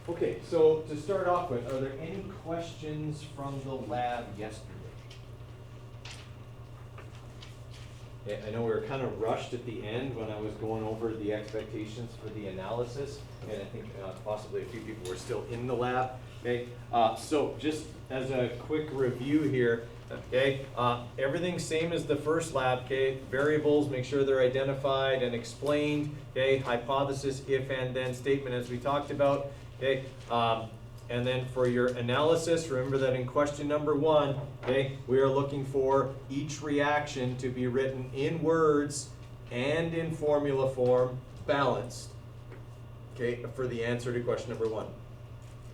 Okay, so to start off with, are there any questions from the lab yesterday? Okay, I know we were kind of rushed at the end when I was going over the expectations for the analysis, and I think possibly a few people were still in the lab. Okay, so just as a quick review here, okay, everything's same as the first lab. Okay, variables, make sure they're identified and explained. Okay, hypothesis, if and then statement, as we talked about. Okay, and then for your analysis, remember that in question number 1, okay, we are looking for each reaction to be written in words and in formula form, balanced, okay, for the answer to question number 1.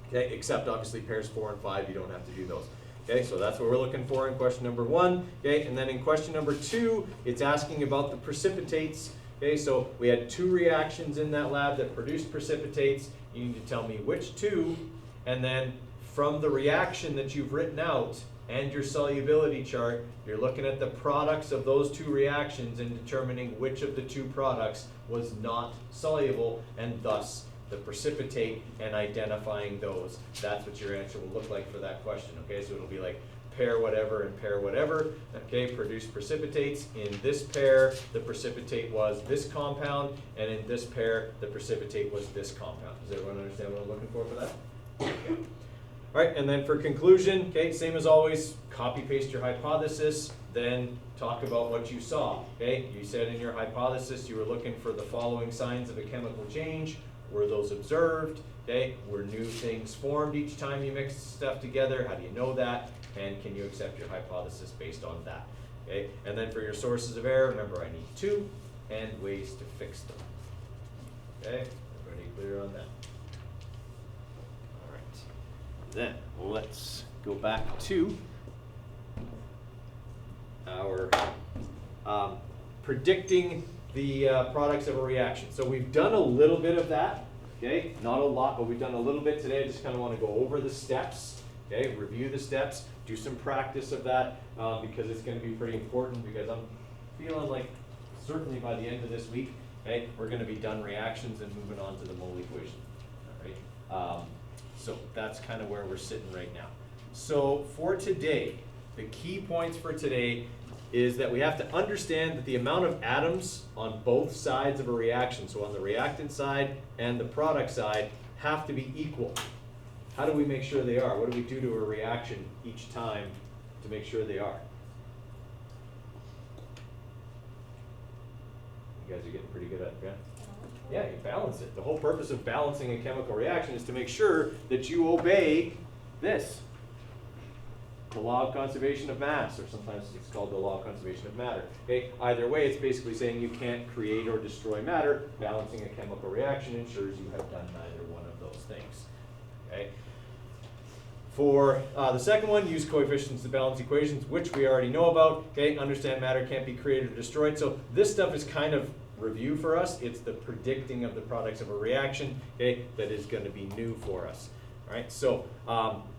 Okay, except obviously pairs 4 and 5, you don't have to do those. Okay, so that's what we're looking for in question number 1. Okay, and then in question number 2, it's asking about the precipitates. Okay, so we had 2 reactions in that lab that produced precipitates. You need to tell me which 2, and then from the reaction that you've written out and your solubility chart, you're looking at the products of those 2 reactions and determining which of the 2 products was not soluble, and thus the precipitate, and identifying those. That's what your answer will look like for that question. Okay, so it'll be like pair whatever and pair whatever. Okay, produce precipitates. In this pair, the precipitate was this compound, and in this pair, the precipitate was this compound. Does everyone understand what I'm looking for that? Okay. All right, and then for conclusion, okay, same as always, copy paste your hypothesis, then talk about what you saw. Okay, you said in your hypothesis you were looking for the following signs of a chemical change. Were those observed? Okay, were new things formed each time you mixed stuff together? How do you know that? And can you accept your hypothesis based on that? Okay, and then for your sources of error, remember I need 2 and ways to fix them. Okay, everybody clear on that? All right, then let's go back to our predicting the products of a reaction. So we've done a little bit of that, okay? Not a lot, but we've done a little bit today. I just kind of want to go over the steps, okay? Review the steps, do some practice of that because it's going to be pretty important, because I'm feeling like certainly by the end of this week, okay, we're going to be done reactions and moving on to the mole equation, all right? So that's kind of where we're sitting right now. So for today, the key points for today is that we have to understand that the amount of atoms on both sides of a reaction, so on the reactant side and the product side, have to be equal. How do we make sure they are? What do we do to a reaction each time to make sure they are? You guys are getting pretty good at it, yeah? Yeah, you balance it. The whole purpose of balancing a chemical reaction is to make sure that you obey this. The law of conservation of mass, or sometimes it's called the law of conservation of matter. Okay? Either way, it's basically saying you can't create or destroy matter. Balancing a chemical reaction ensures you have done neither one of those things. Okay? For the second one, use coefficients to balance equations, which we already know about. Okay? Understand matter can't be created or destroyed. So this stuff is kind of review for us. It's the predicting of the products of a reaction, okay, that is going to be new for us. All right, so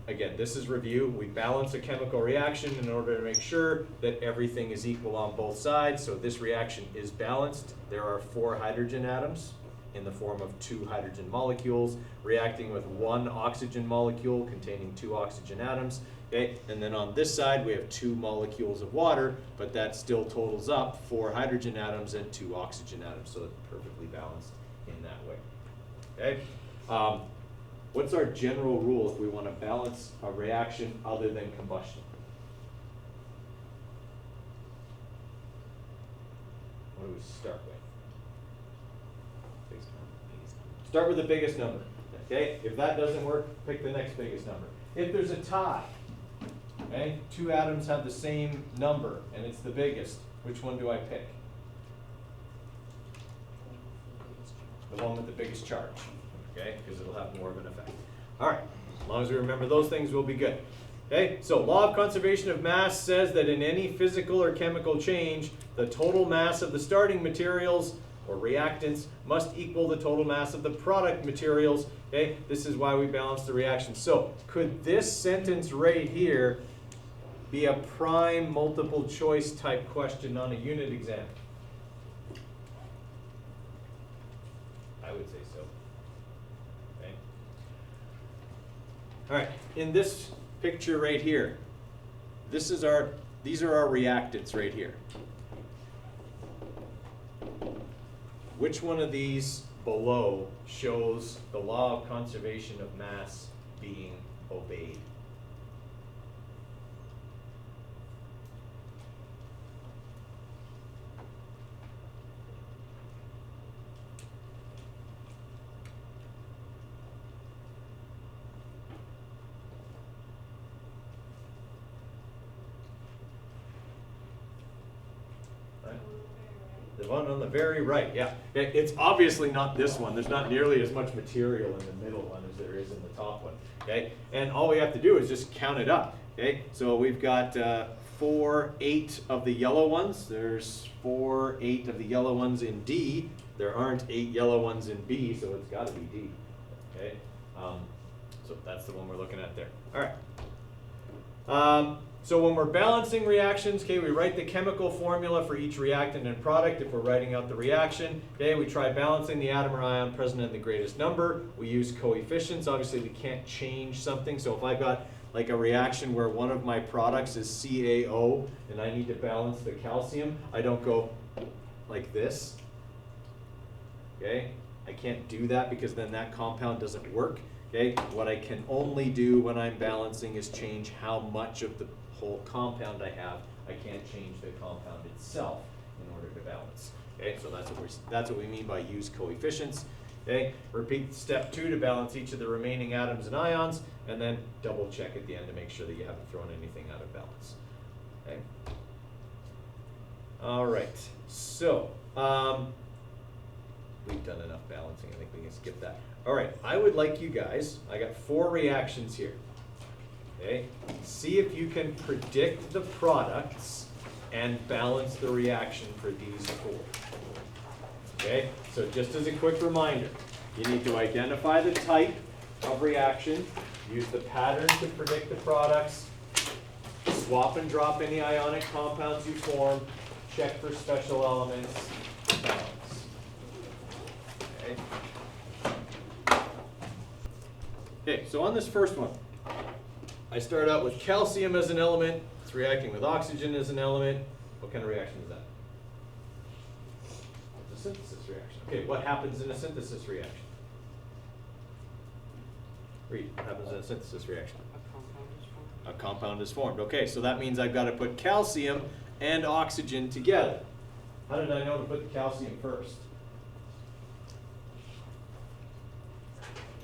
again, this is review. We balance a chemical reaction in order to make sure that everything is equal on both sides. So this reaction is balanced. There are 4 hydrogen atoms in the form of 2 hydrogen molecules reacting with 1 oxygen molecule containing 2 oxygen atoms. Okay, and then on this side we have 2 molecules of water, but that still totals up 4 hydrogen atoms and 2 oxygen atoms, so it's perfectly balanced in that way. Okay. What's our general rule if we want to balance a reaction other than combustion? What do we start with? Start with the biggest number. Okay? If that doesn't work, pick the next biggest number. If there's a tie, okay, 2 atoms have the same number and it's the biggest, which one do I pick? The one with the biggest charge. Okay, because it'll have more of an effect. All right, as long as we remember those things, we'll be good. Okay, so law of conservation of mass says that in any physical or chemical change, the total mass of the starting materials or reactants must equal the total mass of the product materials. Okay, this is why we balance the reaction. So could this sentence right here be a prime multiple choice type question on a unit exam? I would say so. Okay. All right, in this picture right here, these are our reactants right here. Which one of these below shows the law of conservation of mass being obeyed? The one on the very right, yeah. It's obviously not this one. There's not nearly as much material in the middle one as there is in the top one, okay? And all we have to do is just count it up, okay? So we've got 4, 8 of the yellow ones. There's 4, 8 of the yellow ones in D. There aren't 8 yellow ones in B, so it's got to be D, okay? So that's the one we're looking at there. All right. So when we're balancing reactions, okay, we write the chemical formula for each reactant and product if we're writing out the reaction. Okay, we try balancing the atom or ion present in the greatest number. We use coefficients. Obviously, we can't change something. So if I've got like a reaction where one of my products is CaO and I need to balance the calcium, I don't go like this. Okay, I can't do that because then that compound doesn't work. Okay, what I can only do when I'm balancing is change how much of the whole compound I have. I can't change the compound itself in order to balance. Okay, so that's what we mean by use coefficients. Okay, repeat step 2 to balance each of the remaining atoms and ions, and then double check at the end to make sure that you haven't thrown anything out of balance. Okay. All right. So we've done enough balancing. I think we can skip that. All right. I would like you guys. I got 4 reactions here. Okay, see if you can predict the products and balance the reaction for these 4. Okay, so just as a quick reminder, you need to identify the type of reaction, use the pattern to predict the products, swap and drop any ionic compounds you form, check for special elements, balance. Okay. Okay, so on this first one, I start out with calcium as an element. It's reacting with oxygen as an element. What kind of reaction is that? It's a synthesis reaction. Okay, what happens in a synthesis reaction? Read, what happens in a synthesis reaction? A compound is formed. Okay, so that means I've got to put calcium and oxygen together. How did I know to put the calcium first?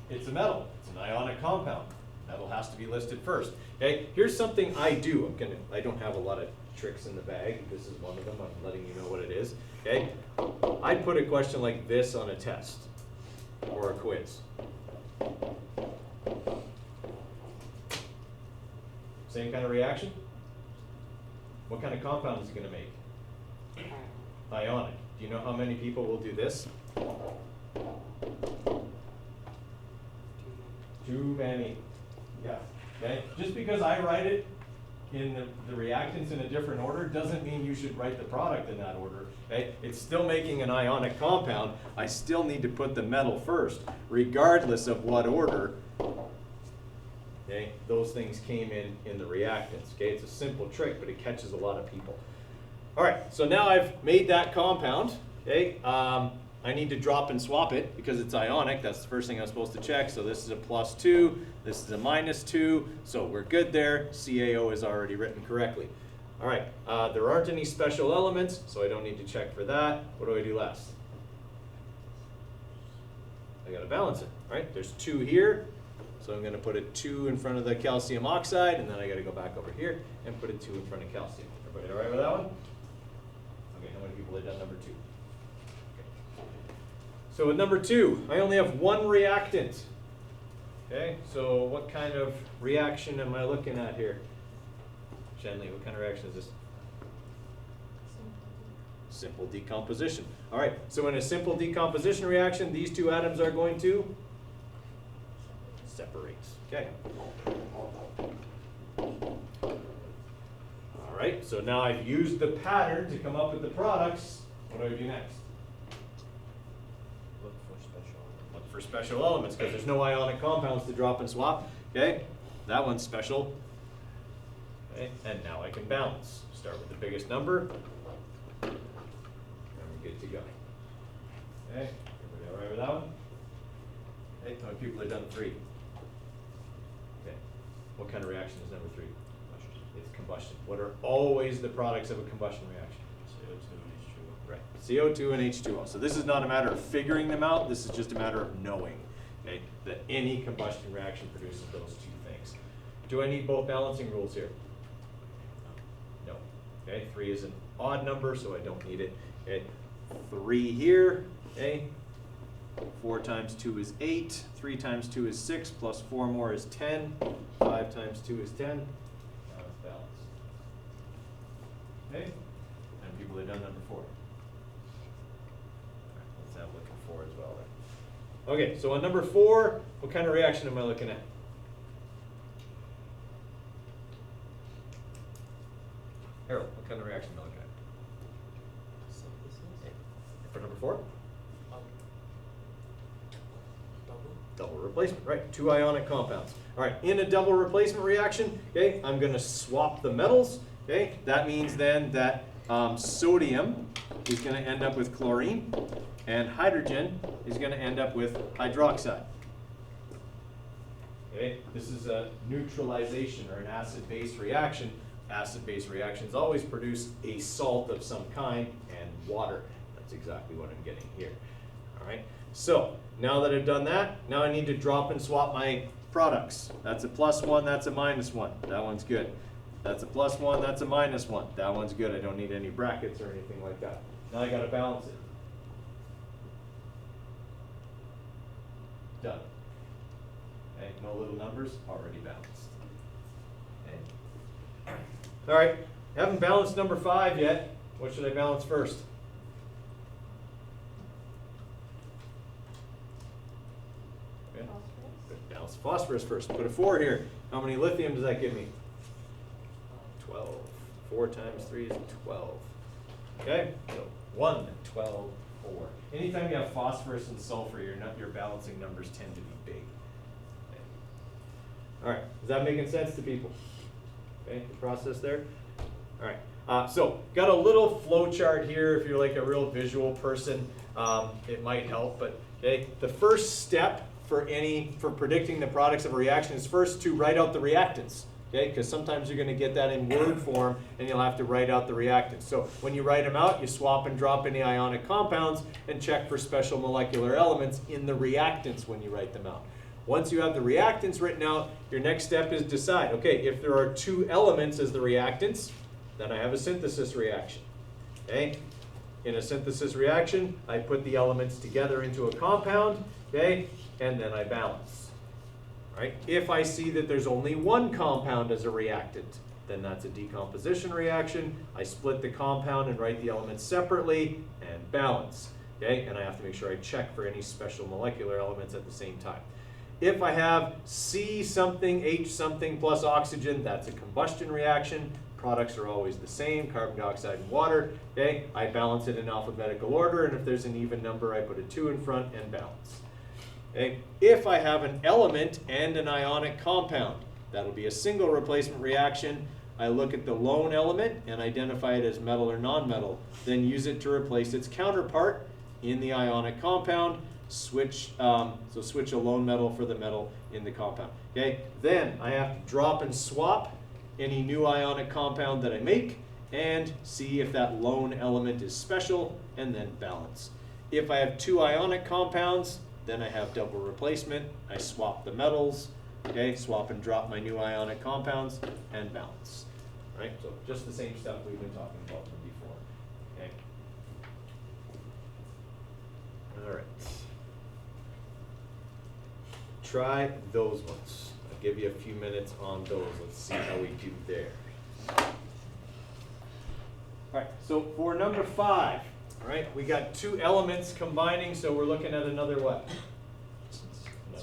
It's a metal. It's an ionic compound. Metal has to be listed first. Okay, here's something I do. I don't have a lot of tricks in the bag. This is one of them. I'm letting you know what it is. Okay, I'd put a question like this on a test or a quiz. Same kind of reaction? What kind of compound is it going to make? Ionic. Do you know how many people will do this? Too many. Yeah. Okay. Just because I write it in the reactants in a different order doesn't mean you should write the product in that order. Okay. It's still making an ionic compound. I still need to put the metal first, regardless of what order. Okay. Those things came in the reactants. Okay. It's a simple trick, but it catches a lot of people. All right. So now I've made that compound. Okay. I need to drop and swap it because it's ionic. That's the first thing I'm supposed to check. So this is a +2, this is a -2, so we're good there. CaO is already written correctly. All right, there aren't any special elements, so I don't need to check for that. What do I do last? I gotta balance it, all right? There's 2 here, so I'm gonna put a 2 in front of the calcium oxide, and then I gotta go back over here and put a 2 in front of calcium. Everybody all right with that one? Okay, how many people have done number 2? So with number 2, I only have 1 reactant. Okay, so what kind of reaction am I looking at here? Shanley, what kind of reaction is this? Simple decomposition. All right, so in a simple decomposition reaction, these 2 atoms are going to separate. Okay. All right, so now I've used the pattern to come up with the products. What do I do next? For special elements because there's no ionic compounds to drop and swap. Okay, that one's special. Okay, and now I can balance. Start with the biggest number, and we're good to go. Okay, everybody all right with that one? Okay, how many people have done 3? Okay, what kind of reaction is number 3? It's combustion. What are always the products of a combustion reaction? CO2 and H2O. Right, CO2 and H2O. So this is not a matter of figuring them out, this is just a matter of knowing, okay, that any combustion reaction produces those 2 things. Do I need both balancing rules here? No. Okay, 3 is an odd number, so I don't need it. Okay, 3 here, okay. 4 times 2 is 8, 3 times 2 is 6, plus 4 more is 10, 5 times 2 is 10. Now it's balanced. Okay, and people have done number 4. All right, let's have a look at 4 as well then. Okay, so on number 4, what kind of reaction am I looking at? Harold, what kind of reaction am I looking at? Synthesis. For number 4? Double. Double replacement, right, 2 ionic compounds. All right, in a double replacement reaction, okay, I'm going to swap the metals. Okay, that means then that sodium is going to end up with chlorine, and hydrogen is going to end up with hydroxide. Okay, this is a neutralization or an acid-base reaction. Acid-base reactions always produce a salt of some kind and water. That's exactly what I'm getting here. All right, so now that I've done that, now I need to drop and swap my products. That's a +1, that's a -1. That one's good. That's a +1, that's a -1. That one's good. I don't need any brackets or anything like that. Now I got to balance it. Done. Okay, no little numbers, already balanced. Okay. All right, haven't balanced number 5 yet. What should I balance first? Okay. Balance phosphorus first. Put a 4 here. How many lithium does that give me? 12. 4 times 3 is 12. Okay, so 1, 12, 4. Anytime you have phosphorus and sulfur, your balancing numbers tend to be big. Okay. All right, is that making sense to people? Okay, the process there? All right, so got a little flow chart here. If you're like a real visual person, it might help. But okay, the first step for predicting the products of a reaction is first to write out the reactants. Okay, because sometimes you're going to get that in word form, and you'll have to write out the reactants. So when you write them out, you swap and drop any ionic compounds and check for special molecular elements in the reactants when you write them out. Once you have the reactants written out, your next step is decide, okay, if there are 2 elements as the reactants, then I have a synthesis reaction. Okay? In a synthesis reaction, I put the elements together into a compound, okay, and then I balance. Right? If I see that there's only 1 compound as a reactant, then that's a decomposition reaction. I split the compound and write the elements separately and balance. Okay? And I have to make sure I check for any special molecular elements at the same time. If I have C something, H something plus oxygen, that's a combustion reaction. Products are always the same, carbon dioxide and water. Okay? I balance it in alphabetical order, and if there's an even number, I put a 2 in front and balance. Okay. If I have an element and an ionic compound, that'll be a single replacement reaction. I look at the lone element and identify it as metal or non-metal, then use it to replace its counterpart in the ionic compound. Switch a lone metal for the metal in the compound. Okay. Then I have to drop and swap any new ionic compound that I make and see if that lone element is special, and then balance. If I have 2 ionic compounds, then I have double replacement. I swap the metals, okay, swap and drop my new ionic compounds, and balance. Right? So just the same stuff we've been talking about from before. Okay. All right. Try those ones. I'll give you a few minutes on those. Let's see how we do there. All right, so for number 5, all right, we got 2 elements combining, so we're looking at another what?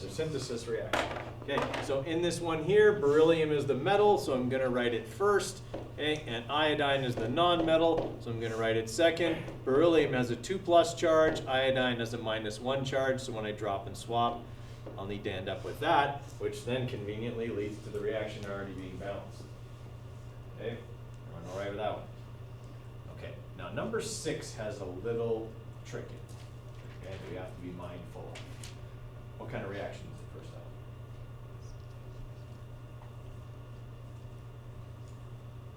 Their synthesis reaction. Okay, so in this one here, beryllium is the metal, so I'm going to write it first. Okay, and iodine is the non-metal, so I'm going to write it second. Beryllium has a 2+ charge, iodine has a -1 charge, so when I drop and swap, I'll need to end up with that, which then conveniently leads to the reaction already being balanced. Okay, everyone all right with that one? Okay, now number 6 has a little trick in it, okay, that we have to be mindful of. What kind of reaction is it first off?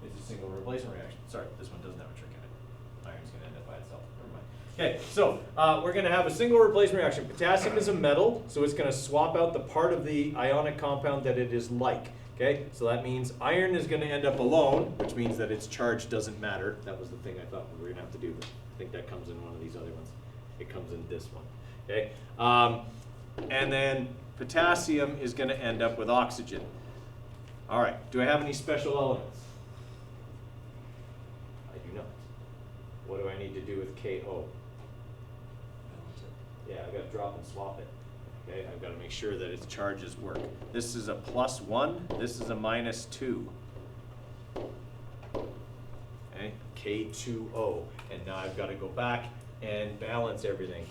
It's a single replacement reaction. Sorry, this one doesn't have a trick in it. Iron's going to end up by itself. Never mind. Okay, so we're going to have a single replacement reaction. Potassium is a metal, so it's going to swap out the part of the ionic compound that it is like. Okay, so that means iron is going to end up alone, which means that its charge doesn't matter. That was the thing I thought we were going to have to do, but I think that comes in one of these other ones. It comes in this one. Okay, and then potassium is going to end up with oxygen. All right, do I have any special elements? I do not. What do I need to do with KO? Yeah, I've got to drop and swap it. Okay, I've got to make sure that its charges work. This is a +1, this is a -2. Okay, K2O. And now I've got to go back and balance everything.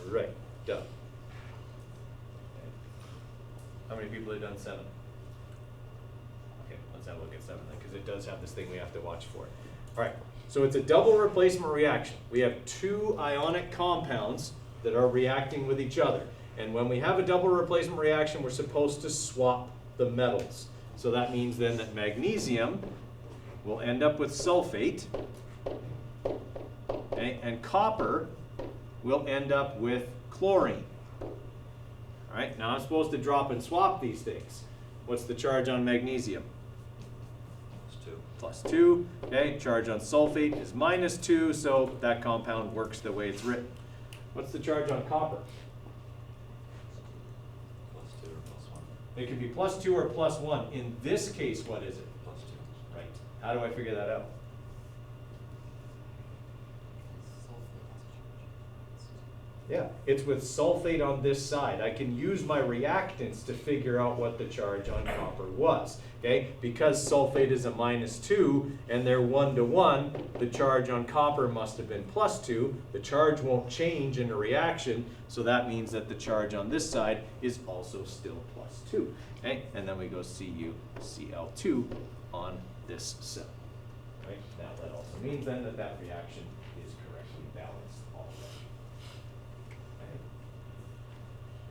Right, done. Okay. How many people have done 7? Okay, let's have a look at 7 then, because it does have this thing we have to watch for. All right, so it's a double replacement reaction. We have 2 ionic compounds that are reacting with each other. And when we have a double replacement reaction, we're supposed to swap the metals. So that means then that magnesium will end up with sulfate, okay, and copper will end up with chlorine. All right, now I'm supposed to drop and swap these things. What's the charge on magnesium? +2. Okay, charge on sulfate is -2, so that compound works the way it's written. What's the charge on copper? +2 or +1. It can be +2 or +1. In this case, what is it? +2. Right. How do I figure that out? Yeah, it's with sulfate on this side. I can use my reactants to figure out what the charge on copper was. Okay, because sulfate is a -2 and they're 1-to-1, the charge on copper must have been +2. The charge won't change in a reaction, so that means that the charge on this side is also still +2. Okay, and then we go CuCl2 on this cell. Right, now that also means then that that reaction is correctly balanced all the way.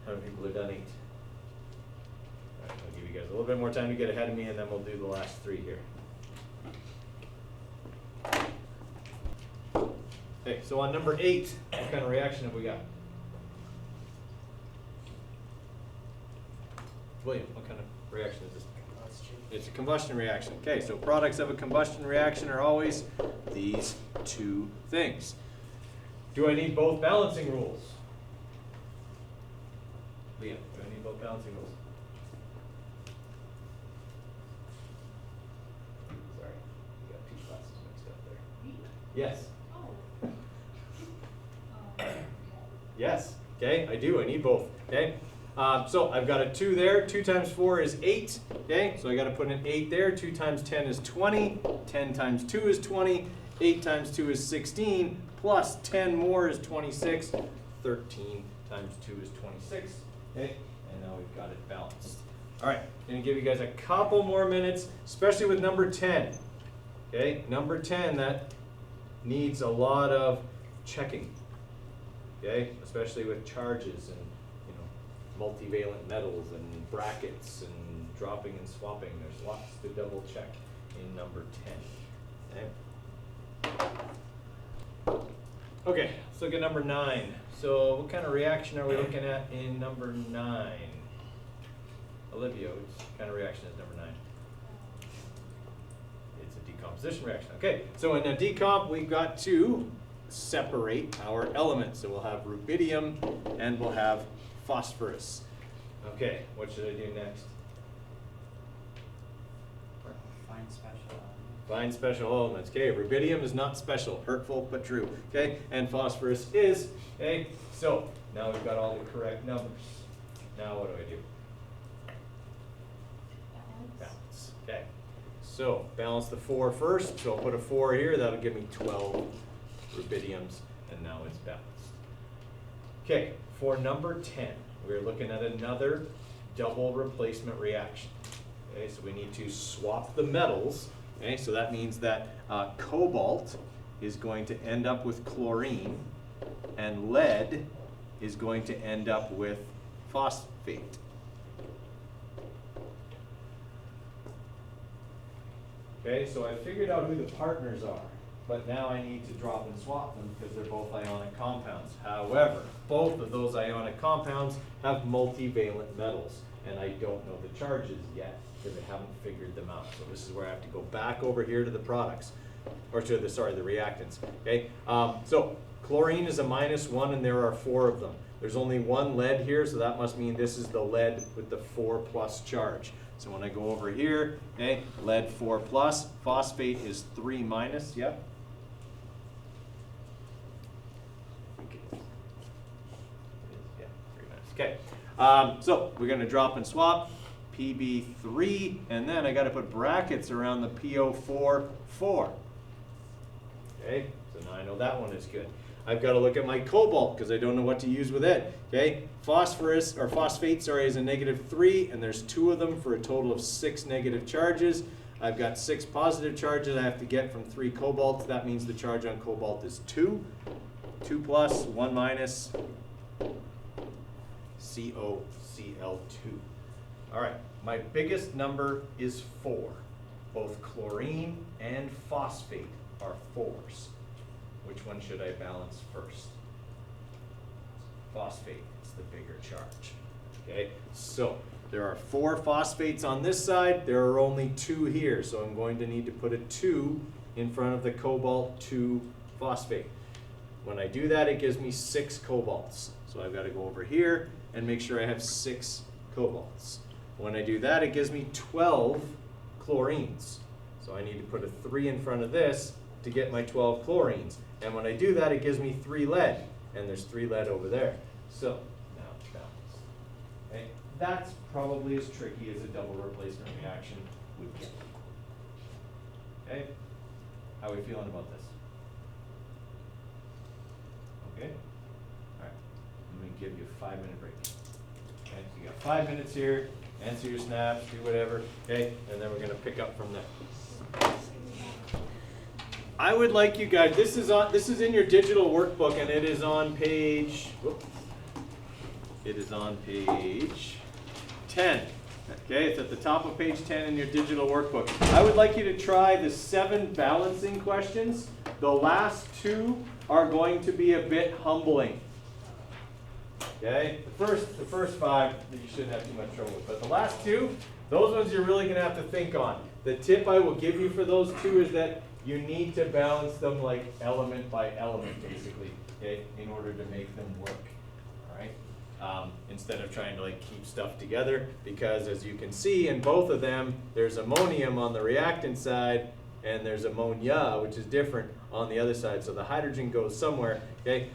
How many people have done 8? All right, I'll give you guys a little bit more time to get ahead of me, and then we'll do the last 3 here. Okay, so on number 8, what kind of reaction have we got? William, what kind of reaction is this? It's a combustion reaction. Okay, so products of a combustion reaction are always these 2 things. Do I need both balancing rules? Liam, do I need both balancing rules? Sorry, you got 2 classes mixed up there. Yes. Yes. Okay, I do. I need both. Okay. So I've got a 2 there. 2 times 4 is 8. Okay, so I got to put an 8 there. 2 times 10 is 20. 10 times 2 is 20. 8 times 2 is 16. Plus 10 more is 26. 13 times 2 is 26. Okay, and now we've got it balanced. All right, going to give you guys a couple more minutes, especially with number 10. Okay, number 10, that needs a lot of checking. Okay, especially with charges and multivalent metals and brackets and dropping and swapping. There's lots to double check in number 10. Okay, okay, let's look at number 9. So what kind of reaction are we looking at in number 9? Olivia, which kind of reaction is number 9? It's a decomposition reaction. Okay, so in a decomp, we've got to separate our elements. So we'll have rubidium and we'll have phosphorus. Okay, what should I do next? Find special elements. Find special elements. Okay, rubidium is not special, hurtful but true. Okay, and phosphorus is. Okay, so now we've got all the correct numbers. Now what do I do? Balance. Okay. So balance the 4 first. So I'll put a 4 here. That'll give me 12 rubidiums, and now it's balanced. Okay, for number 10, we're looking at another double replacement reaction. Okay, so we need to swap the metals. Okay, so that means that cobalt is going to end up with chlorine, and lead is going to end up with phosphate. Okay, so I figured out who the partners are, but now I need to drop and swap them because they're both ionic compounds. However, both of those ionic compounds have multivalent metals, and I don't know the charges yet because I haven't figured them out. So this is where I have to go back over here to the products, or to the, sorry, the reactants. Okay, so chlorine is a -1, and there are 4 of them. There's only 1 lead here, so that must mean this is the lead with the 4+ charge. So when I go over here, okay, lead 4+, phosphate is 3-, yep. Yeah, 3-. Okay, so we're going to drop and swap PB3, and then I got to put brackets around the PO4, 4. Okay, so now I know that one is good. I've got to look at my cobalt because I don't know what to use with it. Okay, phosphorus, or phosphate, sorry, is a -3, and there's 2 of them for a total of 6 negative charges. I've got 6 positive charges I have to get from 3 cobalt. That means the charge on cobalt is 2. 2+, 1-, COCl2. All right, my biggest number is 4. Both chlorine and phosphate are 4s. Which one should I balance first? Phosphate is the bigger charge. Okay, so there are 4 phosphates on this side. There are only 2 here, so I'm going to need to put a 2 in front of the cobalt 2 phosphate. When I do that, it gives me 6 cobalts. So I've got to go over here and make sure I have 6 cobalts. When I do that, it gives me 12 chlorines. So I need to put a 3 in front of this to get my 12 chlorines. And when I do that, it gives me 3 lead. And there's 3 lead over there. So now it's balanced. Okay? That's probably as tricky as a double replacement reaction would get. Okay? How are we feeling about this? Okay? All right. I'm going to give you a 5-minute break. Okay? So you got 5 minutes here. Answer your snaps, do whatever. Okay? And then we're going to pick up from there. I would like you guys, this is in your digital workbook, and it is on page, it is on page 10. Okay, it's at the top of page 10 in your digital workbook. I would like you to try the 7 balancing questions. The last 2 are going to be a bit humbling. Okay, the first 5 that you shouldn't have too much trouble with, but the last 2, those ones you're really going to have to think on. The tip I will give you for those 2 is that you need to balance them like element by element, basically, okay, in order to make them work, all right? Instead of trying to like keep stuff together, because as you can see in both of them, there's ammonium on the reactant side, and there's ammonia, which is different, on the other side. So the hydrogen goes somewhere, okay?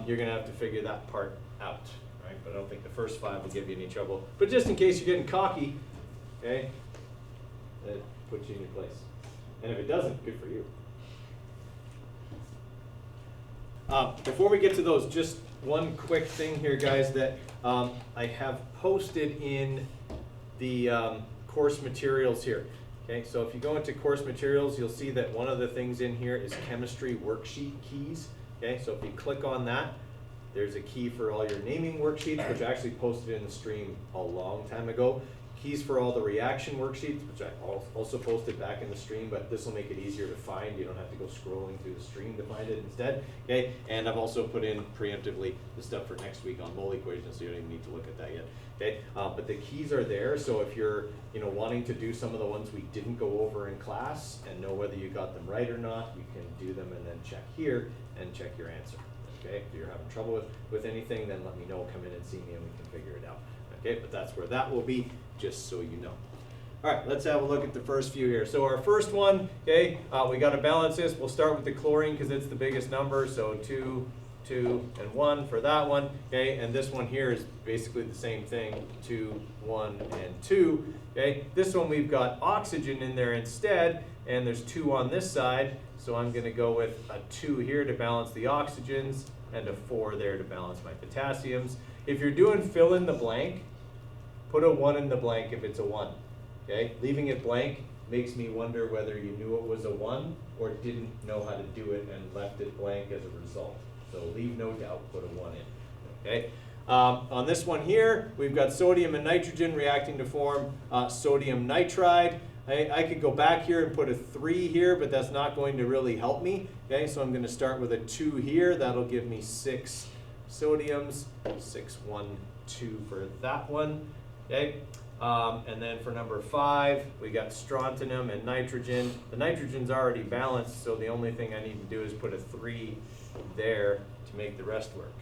You're gonna have to figure that part out, right? But I don't think the first 5 will give you any trouble. But just in case you're getting cocky, okay, that puts you in your place. And if it doesn't, good for you. Before we get to those, just one quick thing here, guys, that I have posted in the course materials here. Okay, so if you go into course materials, you'll see that one of the things in here is chemistry worksheet keys. Okay, so if you click on that, there's a key for all your naming worksheets, which I actually posted in the stream a long time ago. Keys for all the reaction worksheets, which I also posted back in the stream, but this will make it easier to find. You don't have to go scrolling through the stream to find it instead. Okay, and I've also put in preemptively the stuff for next week on mole equations, so you don't even need to look at that yet. Okay, but the keys are there, so if you're wanting to do some of the ones we didn't go over in class and know whether you got them right or not, you can do them and then check here and check your answer. Okay, if you're having trouble with anything, then let me know, come in and see me and we can figure it out. Okay, but that's where that will be, just so you know. All right, let's have a look at the first few here. So our first one, okay, we got to balance this. We'll start with the chlorine because it's the biggest number. So 2, 2, and 1 for that one, okay? And this one here is basically the same thing, 2, 1, and 2, okay? This one we've got oxygen in there instead, and there's 2 on this side, so I'm gonna go with a 2 here to balance the oxygens, and a 4 there to balance my potassiums. If you're doing fill in the blank, put a 1 in the blank if it's a 1, okay? Leaving it blank makes me wonder whether you knew it was a 1 or didn't know how to do it and left it blank as a result. So leave no doubt, put a 1 in, okay? On this one here, we've got sodium and nitrogen reacting to form sodium nitride. I could go back here and put a 3 here, but that's not going to really help me, okay? So I'm gonna start with a 2 here. That'll give me 6 sodiums, 6, 1, 2 for that one, okay? And then for number 5, we got strontium and nitrogen. The nitrogen's already balanced, so the only thing I need to do is put a 3 there to make the rest work.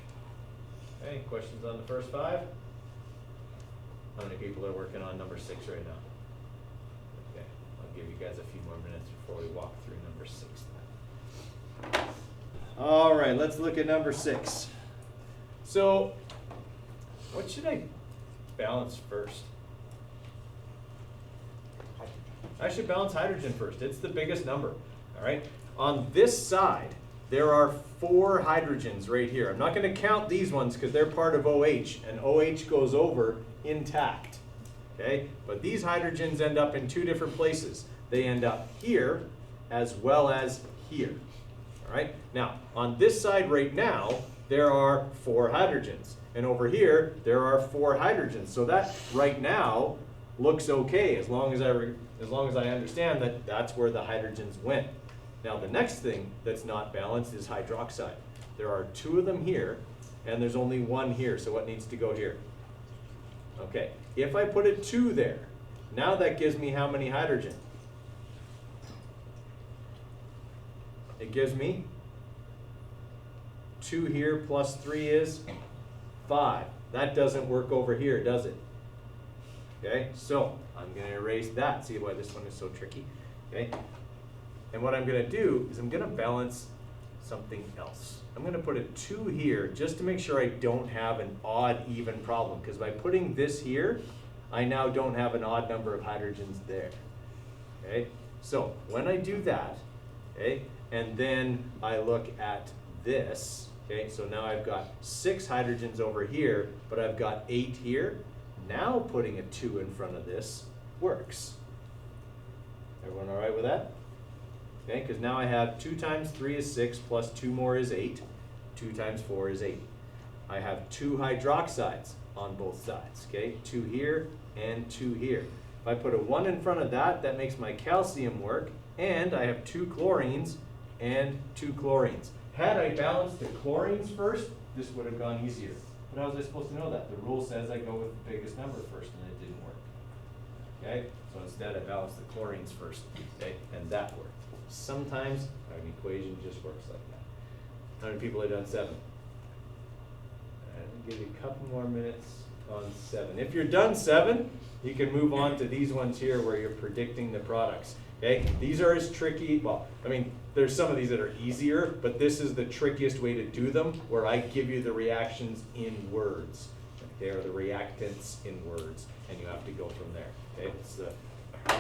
Okay, questions on the first 5? How many people are working on number 6 right now? Okay, I'll give you guys a few more minutes before we walk through number 6 then. All right, let's look at number 6. So, what should I balance first? I should balance hydrogen first. It's the biggest number, all right? On this side, there are 4 hydrogens right here. I'm not going to count these ones because they're part of OH, and OH goes over intact, okay? But these hydrogens end up in 2 different places. They end up here as well as here, all right? Now, on this side right now, there are 4 hydrogens, and over here, there are 4 hydrogens. So that right now looks okay as long as I understand that that's where the hydrogens went. Now the next thing that's not balanced is hydroxide. There are 2 of them here, and there's only 1 here, so what needs to go here? Okay, if I put a 2 there, now that gives me how many hydrogen? It gives me 2 here plus 3 is 5. That doesn't work over here, does it? Okay, so I'm going to erase that. See why this one is so tricky? Okay, and what I'm going to do is I'm going to balance something else. I'm going to put a 2 here just to make sure I don't have an odd even problem, because by putting this here, I now don't have an odd number of hydrogens there. Okay, so when I do that, okay, and then I look at this, okay, so now I've got 6 hydrogens over here, but I've got 8 here. Now putting a 2 in front of this works. Everyone all right with that? Okay, because now I have 2 times 3 is 6 plus 2 more is 8. 2 times 4 is 8. I have 2 hydroxides on both sides, okay? 2 here and 2 here. If I put a 1 in front of that, that makes my calcium work, and I have 2 chlorines and 2 chlorines. Had I balanced the chlorines first, this would have gone easier. But how was I supposed to know that? The rule says I go with the biggest number first, and it didn't work. Okay? So instead I balanced the chlorines first, okay? And that worked. Sometimes an equation just works like that. How many people have done 7? I'll give you a couple more minutes on 7. If you're done 7, you can move on to these ones here where you're predicting the products. Okay? These are as tricky, well, I mean, there's some of these that are easier, but this is the trickiest way to do them, where I give you the reactions in words. Okay, or the reactants in words, and you have to go from there. Okay, it's the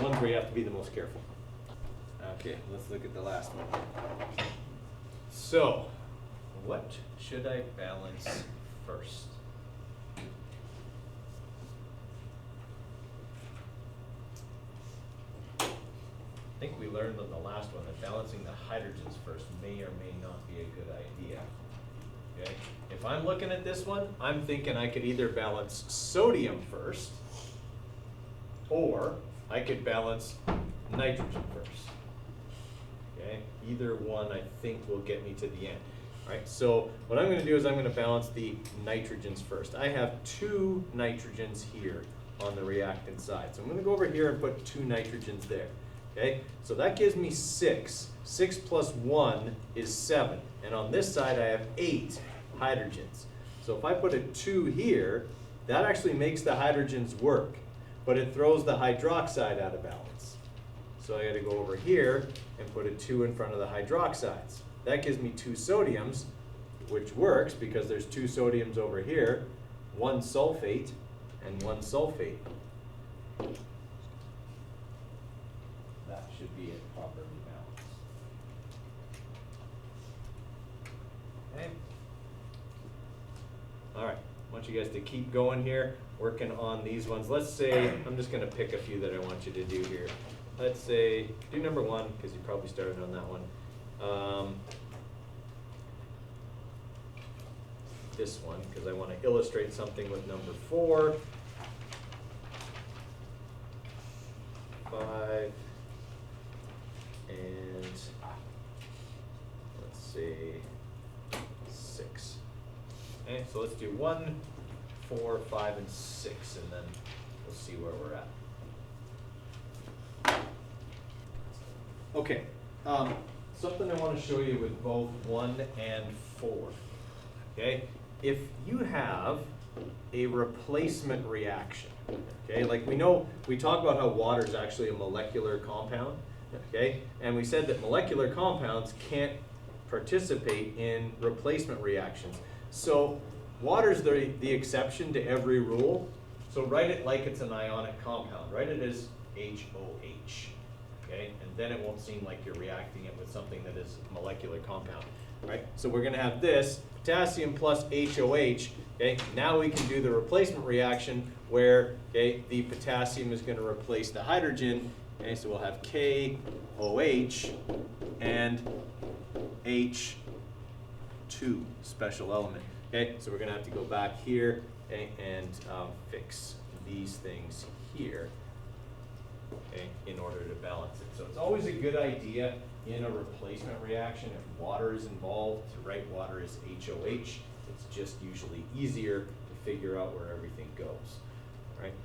ones where you have to be the most careful. Okay, let's look at the last one. So, what should I balance first? I think we learned on the last one that balancing the hydrogens first may or may not be a good idea. Okay? If I'm looking at this one, I'm thinking I could either balance sodium first, or I could balance nitrogen first. Okay? Either one I think will get me to the end. All right, so what I'm going to do is I'm going to balance the nitrogens first. I have 2 nitrogens here on the reactant side. So I'm going to go over here and put 2 nitrogens there. Okay, so that gives me 6. 6 plus 1 is 7. And on this side, I have 8 hydrogens. So if I put a 2 here, that actually makes the hydrogens work, but it throws the hydroxide out of balance. So I got to go over here and put a 2 in front of the hydroxides. That gives me 2 sodiums, which works because there's 2 sodiums over here, 1 sulfate and 1 sulfate. That should be it, properly balanced. Okay. All right, I want you guys to keep going here, working on these ones. Let's say, I'm just gonna pick a few that I want you to do here. Let's say, do number 1, because you probably started on that one. This one, because I want to illustrate something with number 4. 5, and let's see, 6. Okay, so let's do 1, 4, 5, and 6, and then we'll see where we're at. Okay, something I want to show you with both 1 and 4. Okay, if you have a replacement reaction, okay, like we know, we talk about how water is actually a molecular compound, okay, and we said that molecular compounds can't participate in replacement reactions. So water's the exception to every rule. So write it like it's an ionic compound. Write it as HOH, okay, and then it won't seem like you're reacting it with something that is a molecular compound, right? So we're gonna have this potassium plus HOH. Okay, now we can do the replacement reaction where, okay, the potassium is going to replace the hydrogen. Okay, so we'll have KOH and H2 special element. Okay, so we're going to have to go back here, okay, and fix these things here, okay, in order to balance it. So it's always a good idea in a replacement reaction, if water is involved, to write water as HOH. It's just usually easier to figure out where everything goes, right?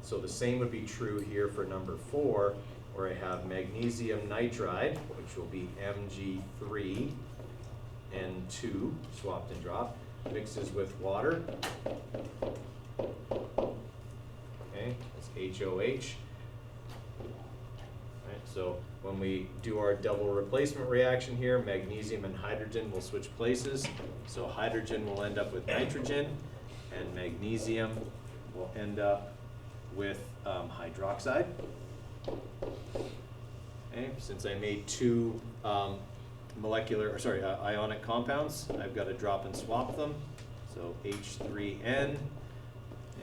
So the same would be true here for number 4, where I have magnesium nitride, which will be Mg3N2, swapped and dropped, mixes with water, okay, it's HOH. So when we do our double replacement reaction here, magnesium and hydrogen will switch places. So hydrogen will end up with nitrogen, and magnesium will end up with hydroxide. Okay, since I made 2 ionic compounds, I've got to drop and swap them. So H3N,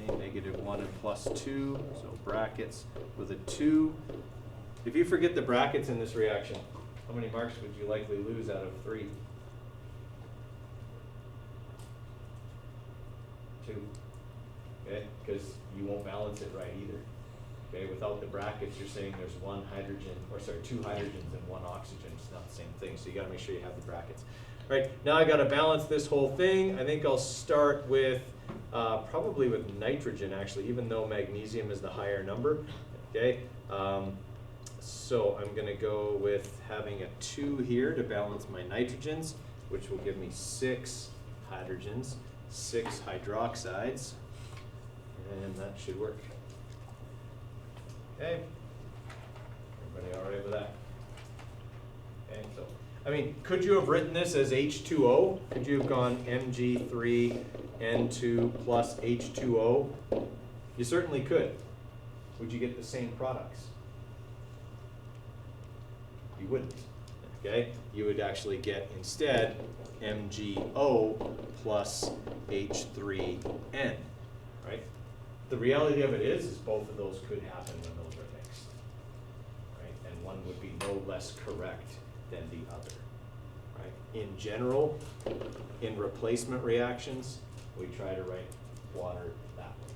okay, -1 and +2, so brackets with a 2. If you forget the brackets in this reaction, how many marks would you likely lose out of 3? 2. Okay, because you won't balance it right either. Okay, without the brackets, you're saying there's 2 hydrogens and 1 oxygen. It's not the same thing, so you got to make sure you have the brackets. All right, now I got to balance this whole thing. I think I'll start with probably with nitrogen, actually, even though magnesium is the higher number. Okay. So I'm going to go with having a 2 here to balance my nitrogens, which will give me 6 hydrogens, 6 hydroxides, and that should work. Okay, everybody all right with that? Okay, so, I mean, could you have written this as H2O? Could you have gone Mg3N2 plus H2O? You certainly could. Would you get the same products? You wouldn't, okay? You would actually get instead MgO plus H3N, right? The reality of it is both of those could happen when those are mixed, right? And one would be no less correct than the other, right? In general, in replacement reactions, we try to write water that way.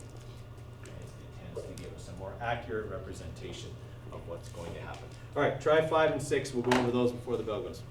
Okay? It tends to give us a more accurate representation of what's going to happen. All right, try 5 and 6. We'll go over those before the bell goes.